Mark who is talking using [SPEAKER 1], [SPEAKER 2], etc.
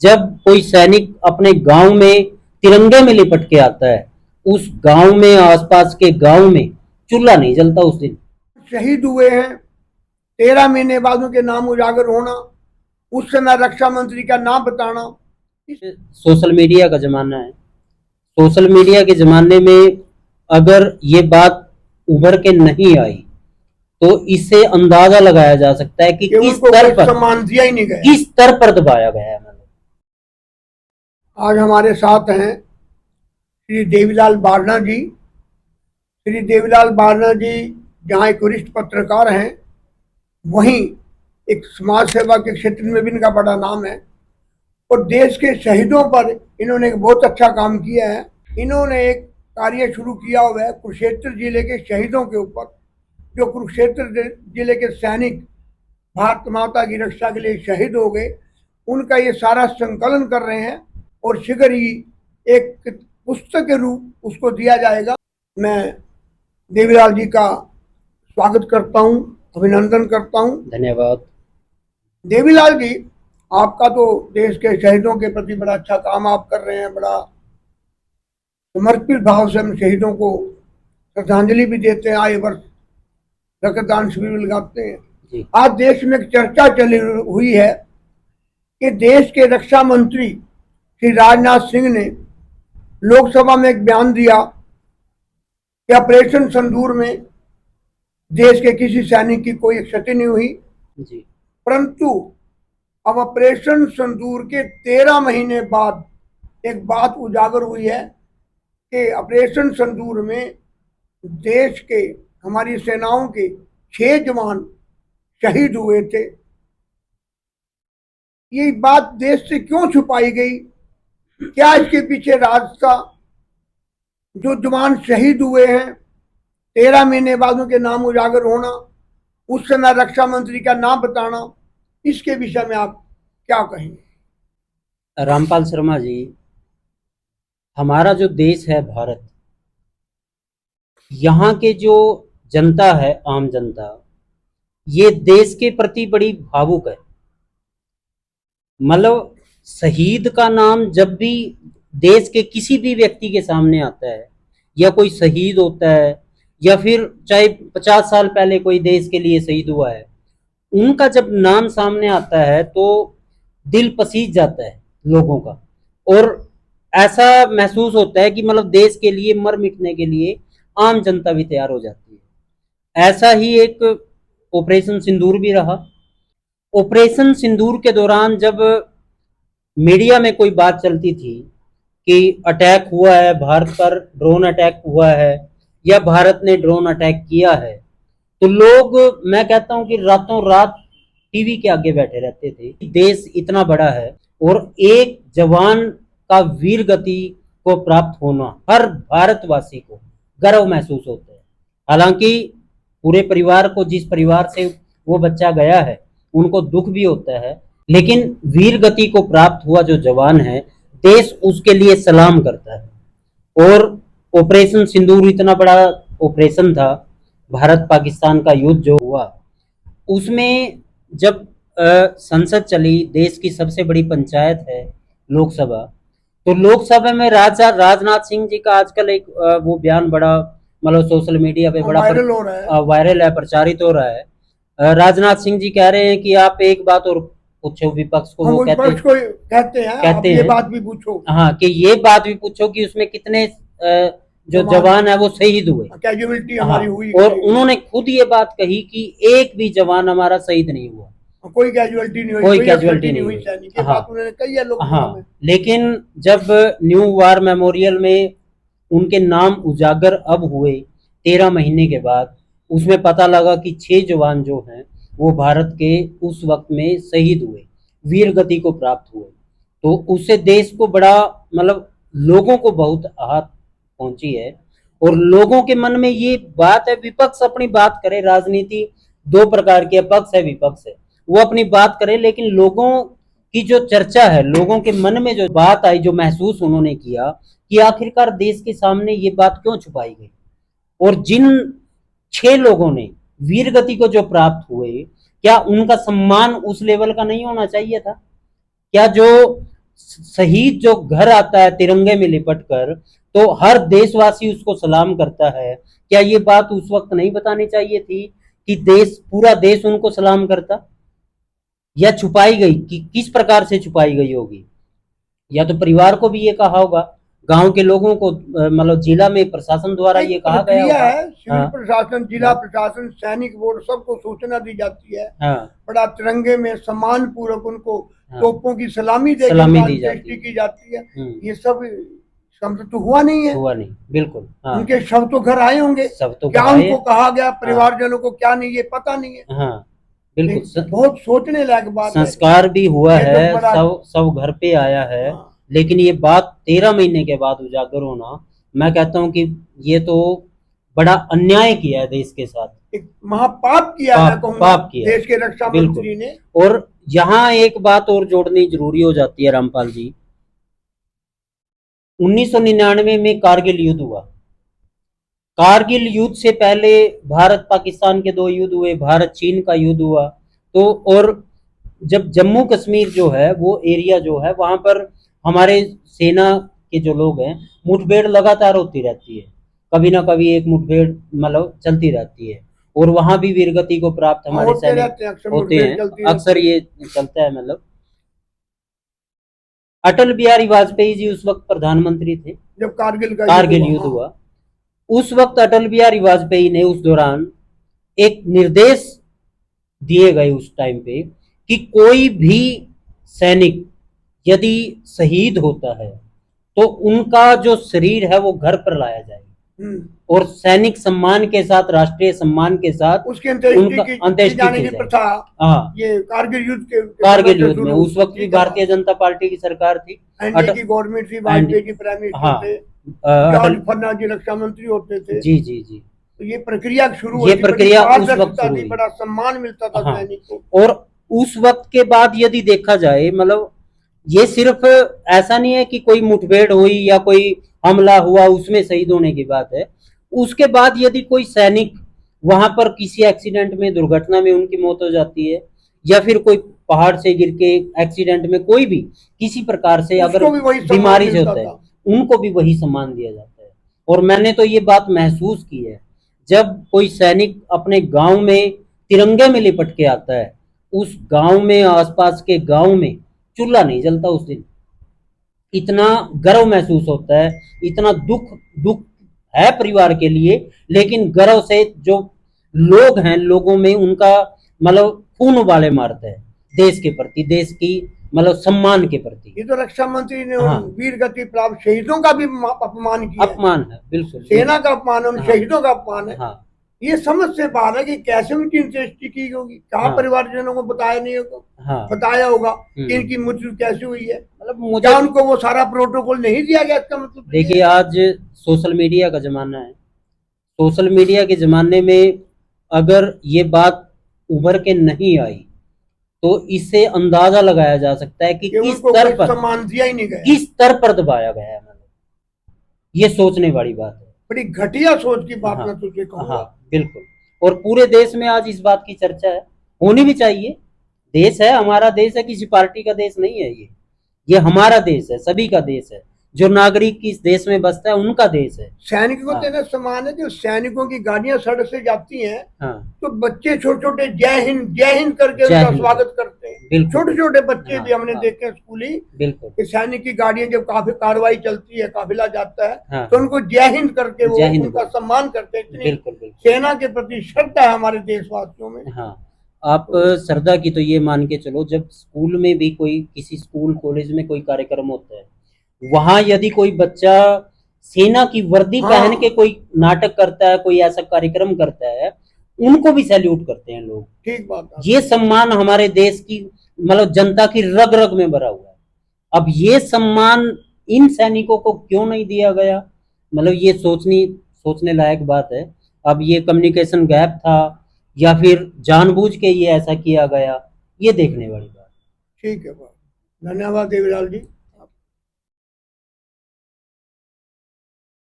[SPEAKER 1] जब कोई सैनिक अपने गांव में तिरंगे में लिपट के आता है, उस गांव में, आसपास के गांव में चूल्हा नहीं जलता उस दिन।
[SPEAKER 2] शहीद हुए हैं, 13 महीने बाद उनके नाम उजागर होना, उस समय रक्षा मंत्री का नाम बताना।
[SPEAKER 1] सोशल मीडिया का जमाना है। सोशल मीडिया के जमाने में अगर ये बात उभर के नहीं आई तो इससे अंदाजा लगाया जा सकता है कि किस
[SPEAKER 2] उनको
[SPEAKER 1] स्तर
[SPEAKER 2] कोई
[SPEAKER 1] पर,
[SPEAKER 2] सम्मान दिया ही नहीं गया।
[SPEAKER 1] किस स्तर पर दबाया गया है।
[SPEAKER 2] आज हमारे साथ हैं श्री देवीलाल बारना जी। श्री देवीलाल बारना जी जहाँ एक वरिष्ठ पत्रकार हैं, वहीं एक समाज सेवा के क्षेत्र में भी इनका बड़ा नाम है और देश के शहीदों पर इन्होंने एक बहुत अच्छा काम किया है। इन्होंने एक कार्य शुरू किया हुआ है कुरुक्षेत्र जिले के शहीदों के ऊपर। जो कुरुक्षेत्र जिले के सैनिक भारत माता की रक्षा के लिए शहीद हो गए, उनका ये सारा संकलन कर रहे हैं और शीघ्र ही एक पुस्तक के रूप उसको दिया जाएगा। मैं देवीलाल जी का स्वागत करता हूँ, अभिनंदन करता हूँ।
[SPEAKER 1] धन्यवाद।
[SPEAKER 2] देवीलाल जी, आपका तो देश के शहीदों के प्रति बड़ा अच्छा काम आप कर रहे हैं। बड़ा समर्पित भाव से हम शहीदों को श्रद्धांजलि भी देते हैं, आए वर्ष रक्तदान शिविर भी लगाते हैं। आज देश में एक चर्चा चली हुई है कि देश के रक्षा मंत्री श्री राजनाथ सिंह ने लोकसभा में एक बयान दिया कि ऑपरेशन सिंदूर में देश के किसी सैनिक की कोई क्षति नहीं हुई जी। परंतु अब ऑपरेशन सिंदूर के 13 महीने बाद एक बात उजागर हुई है कि ऑपरेशन सिंदूर में देश के, हमारी सेनाओं के 6 जवान शहीद हुए थे। ये बात देश से क्यों छुपाई गई? क्या इसके पीछे राज था? जो जवान शहीद हुए हैं, 13 महीने बाद उनके नाम उजागर होना, उस समय रक्षा मंत्री का नाम बताना, इसके विषय में आप क्या कहेंगे?
[SPEAKER 1] रामपाल शर्मा जी, हमारा जो देश है भारत, यहाँ के जो जनता है, आम जनता, ये देश के प्रति बड़ी भावुक है। मतलब शहीद का नाम जब भी देश के किसी भी व्यक्ति के सामने आता है, या कोई शहीद होता है, या फिर चाहे 50 साल पहले कोई देश के लिए शहीद हुआ है, उनका जब नाम सामने आता है तो दिल पसीज जाता है लोगों का, और ऐसा महसूस होता है कि मतलब देश के लिए मर मिटने के लिए आम जनता भी तैयार हो जाती है। ऐसा ही एक ऑपरेशन सिंदूर भी रहा। ऑपरेशन सिंदूर के दौरान जब मीडिया में कोई बात चलती थी कि अटैक हुआ है, भारत पर ड्रोन अटैक हुआ है, या भारत ने ड्रोन अटैक किया है, तो लोग, मैं कहता हूं कि रातों रात टीवी के आगे बैठे रहते थे। देश इतना बड़ा है और एक जवान का वीर गति को प्राप्त होना हर भारतवासी को गर्व महसूस होता है। हालांकि पूरे परिवार को, जिस परिवार से वो बच्चा गया है, उनको दुख भी होता है, लेकिन वीर गति को प्राप्त हुआ जो जवान है, देश उसके लिए सलाम करता है। और ऑपरेशन सिंदूर इतना बड़ा ऑपरेशन था, भारत पाकिस्तान का युद्ध जो हुआ, उसमें जब संसद चली, देश की सबसे बड़ी पंचायत है लोकसभा, तो लोकसभा में राजनाथ सिंह जी का आजकल एक वो बयान बड़ा, मतलब सोशल मीडिया पे बड़ा वायरल है, प्रचारित हो रहा है। राजनाथ सिंह जी कह रहे हैं कि आप एक बात और पूछो विपक्ष को। वो
[SPEAKER 2] कहते हैं ये बात भी पूछो,
[SPEAKER 1] हाँ, कि ये बात भी पूछो कि उसमें कितने जो जवान है वो शहीद हुए,
[SPEAKER 2] कैजुअलिटी हमारी हुई।
[SPEAKER 1] और उन्होंने खुद ये बात कही कि एक भी जवान हमारा शहीद नहीं हुआ,
[SPEAKER 2] कोई कैजुअलिटी नहीं हुई,
[SPEAKER 1] कोई कैजुअलिटी नहीं हुई।
[SPEAKER 2] बात उन्होंने कही है लोकसभा में।
[SPEAKER 1] लेकिन जब न्यू वार मेमोरियल में उनके नाम उजागर अब हुए 13 महीने के बाद, उसमें पता लगा कि 6 जवान जो हैं वो भारत के उस वक्त में शहीद हुए, वीर गति को प्राप्त हुए, तो उससे देश को बड़ा, मतलब लोगों को बहुत आहत पहुंची है। और लोगों के मन में ये बात है, विपक्ष अपनी बात करे, राजनीति 2 प्रकार की है, पक्ष है विपक्ष है, वो अपनी बात करे, लेकिन लोगों की जो चर्चा है, लोगों के मन में जो बात आई, जो महसूस उन्होंने किया कि आखिरकार देश के सामने ये बात क्यों छुपाई गई, और जिन 6 लोगों ने वीर गति को जो प्राप्त हुए, क्या उनका सम्मान उस लेवल का नहीं होना चाहिए था? क्या जो शहीद जो घर आता है तिरंगे में लिपट कर, तो हर देशवासी उसको सलाम करता है। क्या ये बात उस वक्त नहीं बतानी चाहिए थी कि पूरा देश उनको सलाम करता? या छुपाई गई, कि किस प्रकार से छुपाई गई होगी? या तो परिवार को भी ये कहा होगा, गांव के लोगों को, मतलब जिला में प्रशासन द्वारा ये कहा गया
[SPEAKER 2] प्रक्रिया
[SPEAKER 1] होगा।
[SPEAKER 2] है, सिविल
[SPEAKER 1] हाँ,
[SPEAKER 2] प्रशासन, जिला प्रशासन, सैनिक बोर्ड, सबको सूचना दी जाती है।
[SPEAKER 1] हाँ,
[SPEAKER 2] बड़ा तिरंगे में सम्मान पूर्वक उनको
[SPEAKER 1] हाँ,
[SPEAKER 2] तोपों की सलामी देकर
[SPEAKER 1] सलामी दी
[SPEAKER 2] अंत्येष्टि
[SPEAKER 1] जाती है।
[SPEAKER 2] की जाती है। ये सब समझ तो हुआ नहीं है।
[SPEAKER 1] हुआ नहीं, बिल्कुल। हाँ,
[SPEAKER 2] उनके शव तो घर आए होंगे,
[SPEAKER 1] सब तो
[SPEAKER 2] क्या
[SPEAKER 1] कराए।
[SPEAKER 2] उनको कहा गया
[SPEAKER 1] हाँ,
[SPEAKER 2] परिवारजनों को, क्या नहीं, ये पता नहीं है।
[SPEAKER 1] हाँ, बिल्कुल।
[SPEAKER 2] बहुत सोचने लायक बात है।
[SPEAKER 1] संस्कार भी हुआ
[SPEAKER 2] ये तो
[SPEAKER 1] है,
[SPEAKER 2] बड़ा,
[SPEAKER 1] सब घर पे आया है।
[SPEAKER 2] हाँ,
[SPEAKER 1] लेकिन ये बात 13 महीने के बाद उजागर होना, मैं कहता हूँ कि ये तो बड़ा अन्याय किया है देश के साथ।
[SPEAKER 2] एक महापाप किया, मैं
[SPEAKER 1] पाप
[SPEAKER 2] कहूंगा,
[SPEAKER 1] पाप किया है,
[SPEAKER 2] देश के रक्षा
[SPEAKER 1] बिल्कुल।
[SPEAKER 2] मंत्री ने।
[SPEAKER 1] और यहाँ एक बात और जोड़नी जरूरी हो जाती है रामपाल जी। 1999 में कारगिल युद्ध हुआ। कारगिल युद्ध से पहले भारत पाकिस्तान के 2 युद्ध हुए, भारत चीन का युद्ध हुआ। तो और जब जम्मू कश्मीर जो है, वो एरिया जो है, वहां पर हमारे सेना के जो लोग हैं, मुठभेड़ लगातार होती रहती है। कभी ना कभी एक मुठभेड़ मतलब चलती रहती है, और वहां भी वीरगति को प्राप्त हमारे
[SPEAKER 2] होते
[SPEAKER 1] सैनिक
[SPEAKER 2] रहते हैं, अक्सर
[SPEAKER 1] होते
[SPEAKER 2] मुठभेड़
[SPEAKER 1] हैं।
[SPEAKER 2] चलती
[SPEAKER 1] अक्सर
[SPEAKER 2] रहती है।
[SPEAKER 1] ये चलता है। मतलब अटल बिहारी वाजपेयी जी उस वक्त प्रधानमंत्री थे,
[SPEAKER 2] जब
[SPEAKER 1] कारगिल युद्ध
[SPEAKER 2] हाँ।
[SPEAKER 1] हुआ। उस वक्त अटल बिहारी वाजपेयी ने उस दौरान एक निर्देश दिए गए उस टाइम पे कि कोई भी सैनिक यदि शहीद होता है तो उनका जो शरीर है वो घर पर लाया जाए, और सैनिक सम्मान के साथ, राष्ट्रीय सम्मान के साथ
[SPEAKER 2] उसकी
[SPEAKER 1] उनका अंत्येष्टि
[SPEAKER 2] जाने
[SPEAKER 1] की
[SPEAKER 2] की
[SPEAKER 1] जाए।
[SPEAKER 2] प्रथा,
[SPEAKER 1] हाँ,
[SPEAKER 2] ये कारगिल युद्ध के
[SPEAKER 1] कारगिल युद्ध में उस वक्त भी भारतीय जनता पार्टी की सरकार थी,
[SPEAKER 2] एनडीए की गवर्नमेंट थी, वाजपेयी जी प्राइम मिनिस्टर
[SPEAKER 1] हाँ,
[SPEAKER 2] थे,
[SPEAKER 1] अटल,
[SPEAKER 2] जॉर्ज फर्नांडिस जी रक्षा मंत्री होते थे।
[SPEAKER 1] जी जी जी,
[SPEAKER 2] तो ये प्रक्रिया शुरू
[SPEAKER 1] ये
[SPEAKER 2] होती, बड़ी
[SPEAKER 1] प्रक्रिया उस वक्त
[SPEAKER 2] पारदर्शिता
[SPEAKER 1] शुरू
[SPEAKER 2] थी,
[SPEAKER 1] हुई।
[SPEAKER 2] बड़ा सम्मान मिलता था
[SPEAKER 1] हाँ,
[SPEAKER 2] सैनिक को।
[SPEAKER 1] और उस वक्त के बाद यदि देखा जाए, मतलब ये सिर्फ ऐसा नहीं है कि कोई मुठभेड़ हुई या कोई हमला हुआ उसमें शहीद होने की बात है। उसके बाद यदि कोई सैनिक वहां पर किसी एक्सीडेंट में, दुर्घटना में उनकी मौत हो जाती है, या फिर कोई पहाड़ से गिर के एक्सीडेंट में कोई भी किसी प्रकार से अगर बीमारी से होता है, उनको भी वही सम्मान दिया जाता है। और मैंने तो ये बात महसूस की है, जब कोई सैनिक अपने गांव में तिरंगे में लिपट के आता है, उस गांव में, आसपास के गांव में चूल्हा नहीं जलता उस दिन। इतना गर्व महसूस होता है, इतना दुख दुख है परिवार के लिए, लेकिन गर्व से जो लोग हैं, लोगों में उनका मतलब खून उबाले मारता है देश के प्रति, देश की मतलब सम्मान के प्रति।
[SPEAKER 2] ये तो रक्षा मंत्री ने
[SPEAKER 1] हाँ,
[SPEAKER 2] वीर गति प्राप्त शहीदों का भी अपमान किया,
[SPEAKER 1] अपमान है, बिल्कुल।
[SPEAKER 2] सेना का अपमान, उन
[SPEAKER 1] हाँ,
[SPEAKER 2] शहीदों का अपमान है।
[SPEAKER 1] हाँ,
[SPEAKER 2] ये समझ से बाहर है कि कैसे उनकी अंत्येष्टि की होगी, कहा
[SPEAKER 1] हाँ,
[SPEAKER 2] परिवारजनों को बताया नहीं होगा,
[SPEAKER 1] हाँ,
[SPEAKER 2] बताया होगा कि इनकी मृत्यु कैसे हुई है,
[SPEAKER 1] मतलब
[SPEAKER 2] क्या
[SPEAKER 1] मुझे
[SPEAKER 2] उनको वो सारा प्रोटोकॉल नहीं दिया गया? इसका मतलब
[SPEAKER 1] देखिए, आज सोशल मीडिया का जमाना है। सोशल मीडिया के जमाने में अगर ये बात उभर के नहीं आई, तो इससे अंदाजा लगाया जा सकता है कि किस
[SPEAKER 2] उनको
[SPEAKER 1] स्तर पर,
[SPEAKER 2] सम्मान दिया ही नहीं गया,
[SPEAKER 1] किस स्तर पर दबाया गया है। मतलब ये सोचने वाली बात है।
[SPEAKER 2] बड़ी घटिया सोच की बात
[SPEAKER 1] हाँ,
[SPEAKER 2] मैं तुझे कहूंगा।
[SPEAKER 1] हाँ, बिल्कुल। और पूरे देश में आज इस बात की चर्चा है, होनी भी चाहिए। देश है, हमारा देश है, किसी पार्टी का देश नहीं है ये हमारा देश है, सभी का देश है। जो नागरिक इस देश में बसता है उनका देश है।
[SPEAKER 2] सैनिकों को
[SPEAKER 1] हाँ,
[SPEAKER 2] देना सम्मान है। जो सैनिकों की गाड़ियां सड़क से जाती हैं,
[SPEAKER 1] हाँ,
[SPEAKER 2] तो बच्चे छोटे छोटे जय हिंद करके
[SPEAKER 1] जय
[SPEAKER 2] उनका
[SPEAKER 1] हिंद
[SPEAKER 2] स्वागत करते हैं।
[SPEAKER 1] बिल्कुल,
[SPEAKER 2] छोटे छोटे बच्चे भी
[SPEAKER 1] हाँ,
[SPEAKER 2] हमने
[SPEAKER 1] हाँ,
[SPEAKER 2] देखे स्कूली,
[SPEAKER 1] बिल्कुल,
[SPEAKER 2] कि सैनिक की गाड़ियां जब काफी कार्रवाई चलती है, काफिला जाता है,
[SPEAKER 1] हाँ,
[SPEAKER 2] तो उनको जय हिंद करके वो
[SPEAKER 1] जय हिंद
[SPEAKER 2] उनका सम्मान करते हैं। इतनी
[SPEAKER 1] बिल्कुल, बिल्कुल।
[SPEAKER 2] सेना के प्रति श्रद्धा है हमारे देशवासियों में।
[SPEAKER 1] हाँ, आप श्रद्धा की तो ये मान के चलो, जब स्कूल में भी कोई, किसी स्कूल कॉलेज में कोई कार्यक्रम होता है, वहां यदि कोई बच्चा सेना की वर्दी
[SPEAKER 2] हाँ,
[SPEAKER 1] पहन के कोई नाटक करता है, कोई ऐसा कार्यक्रम करता है, उनको भी सैल्यूट करते हैं लोग।
[SPEAKER 2] ठीक बात है।
[SPEAKER 1] ये सम्मान हमारे देश की मतलब जनता की रग रग में भरा हुआ है। अब ये सम्मान इन सैनिकों को क्यों नहीं दिया गया, मतलब ये सोचने लायक बात है। अब ये कम्युनिकेशन गैप था, या फिर जानबूझ के ये ऐसा किया गया, ये देखने वाली बात।
[SPEAKER 2] ठीक है, धन्यवाद देवीलाल जी।